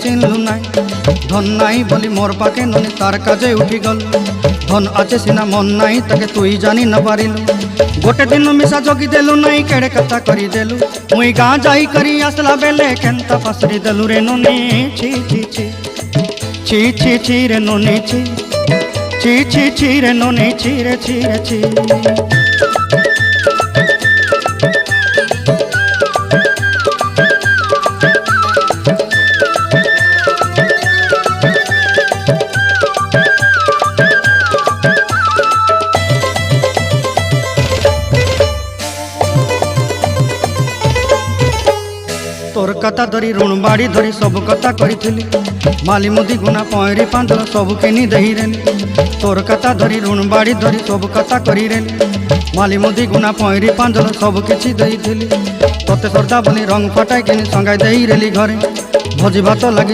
চিনলু নাই। ধন নাই বলি মোর পাকে ননি তার কাজে উঠি গল। ধন আছে সিনা মন নাই তাকে তুই জানি না পারিলু। গোটে দিন মিশা জগি দেলু নাই কেড়ে কথা করি দেলু। মুই গাঁ যাই করি আসলা বেলে কেনতা পাসরি দেলু রে ননি। ছি ছি ছি ছি ছি ছি রে ননি ছি ছি ছি ছি রে ননি ছি রে ছি রে ছি। तोर कथा धरी ऋण बाड़ी धरी सब कथा करी। माली मुदी गुना पहरी पांदल सब किनी दही रेली। तोर कथा धरी ऋण बाड़ी धरी सब कथा करी रेली। माली मुदी गुना पहरी पांदल सब किछि दही थी। तोते सरदा बनी रंग फटाई किनी संगाई दही रेली घरे। भोजी भात लगी